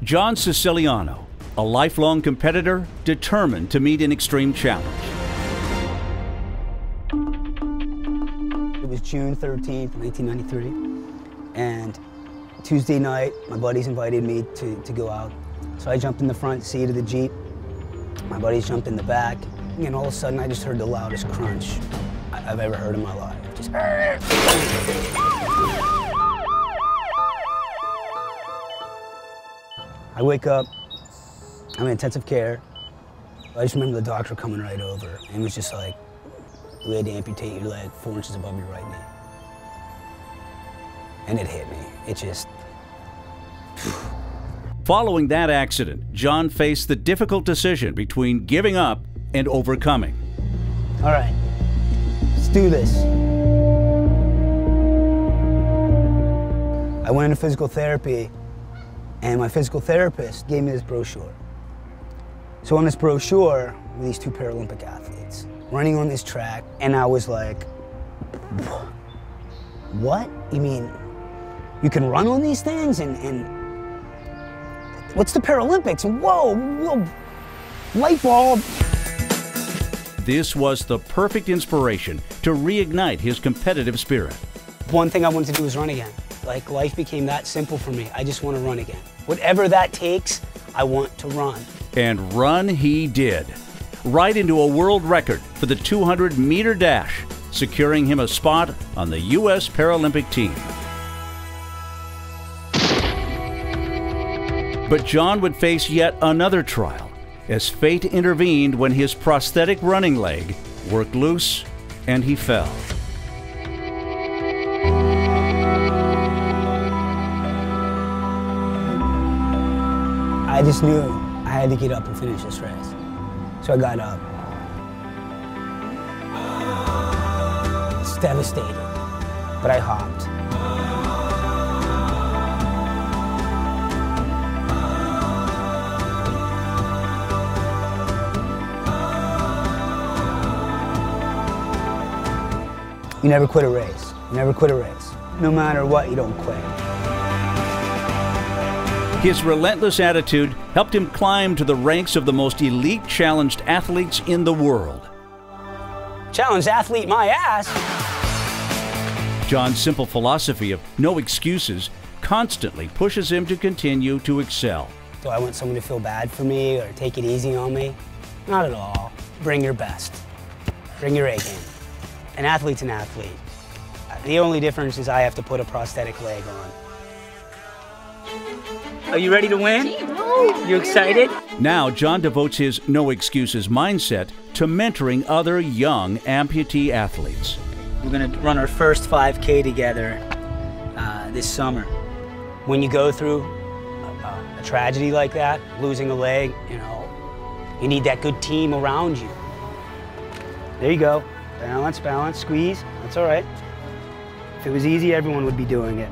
John Siciliano, a lifelong competitor determined to meet an extreme challenge. It was June 13th, 1993, and Tuesday night, my buddies invited me to go out. So I jumped in the front seat of the Jeep. My buddies jumped in the back, and all of a sudden I just heard the loudest crunch I've ever heard in my life. Just I wake up, I'm in intensive care. I just remember the doctor coming right over and was just like, we had to amputate your leg 4 inches above your right knee. And it hit me. It just... Following that accident, John faced the difficult decision between giving up and overcoming. All right, let's do this. I went into physical therapy, and my physical therapist gave me this brochure. So on this brochure were these 2 Paralympic athletes running on this track, and I was like, what? You mean you can run on these things? And what's the Paralympics? And whoa, light bulb. This was the perfect inspiration to reignite his competitive spirit. One thing I wanted to do was run again. Like, life became that simple for me. I just want to run again. Whatever that takes, I want to run. And run he did, right into a world record for the 200-meter dash, securing him a spot on the U.S. Paralympic team. But John would face yet another trial as fate intervened when his prosthetic running leg worked loose and he fell. I just knew I had to get up and finish this race. So I got up. It's devastating, but I hopped. You never quit a race. You never quit a race. No matter what, you don't quit. His relentless attitude helped him climb to the ranks of the most elite challenged athletes in the world. Challenged athlete my ass. John's simple philosophy of no excuses constantly pushes him to continue to excel. Do I want someone to feel bad for me or take it easy on me? Not at all. Bring your best. Bring your A game. An athlete's an athlete. The only difference is I have to put a prosthetic leg on. Are you ready to win? You excited? Now, John devotes his no excuses mindset to mentoring other young amputee athletes. We're gonna run our first 5K together this summer. When you go through a tragedy like that, losing a leg, you need that good team around you. There you go. Balance, balance, squeeze. That's all right. If it was easy, everyone would be doing it.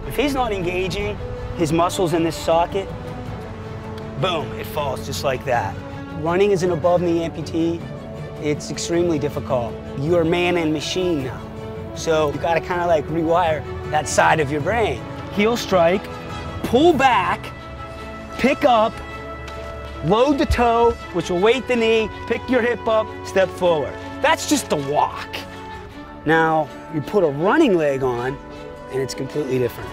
If he's not engaging his muscles in this socket, boom, it falls just like that. Running as an above-knee amputee, it's extremely difficult. You are man and machine now. So you gotta kind of like rewire that side of your brain. Heel strike, pull back, pick up, load the toe, which will weight the knee, pick your hip up, step forward. That's just the walk. Now, you put a running leg on, and it's completely different.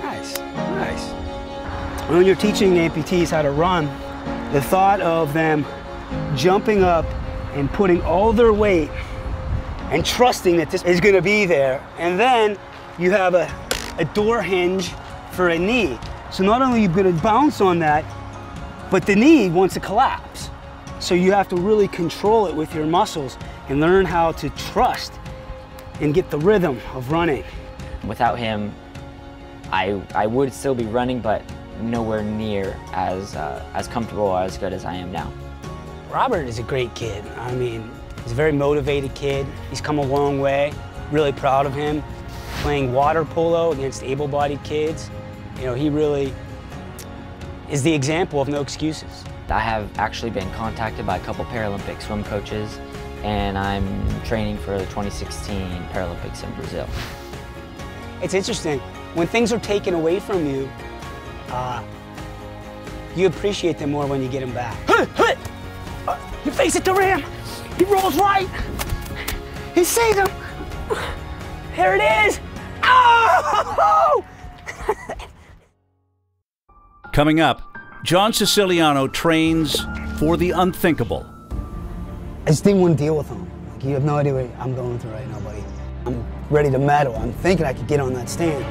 Nice, nice. When you're teaching amputees how to run, the thought of them jumping up and putting all their weight and trusting that this is gonna be there, and then you have a door hinge for a knee. So not only are you going to bounce on that, but the knee wants to collapse. So you have to really control it with your muscles and learn how to trust and get the rhythm of running. Without him, I would still be running, but nowhere near as comfortable or as good as I am now. Robert is a great kid. I mean, he's a very motivated kid. He's come a long way. Really proud of him. Playing water polo against able-bodied kids. He really is the example of no excuses. I have actually been contacted by a couple Paralympic swim coaches and I'm training for the 2016 Paralympics in Brazil. It's interesting, when things are taken away from you, you appreciate them more when you get them back. He fakes it to Ram. He rolls right. He sees him. There it is. Oh! Coming up, John Siciliano trains for the unthinkable. I just didn't want to deal with him. Like, you have no idea what I'm going through right now, buddy. I'm ready to medal. I'm thinking I could get on that stand.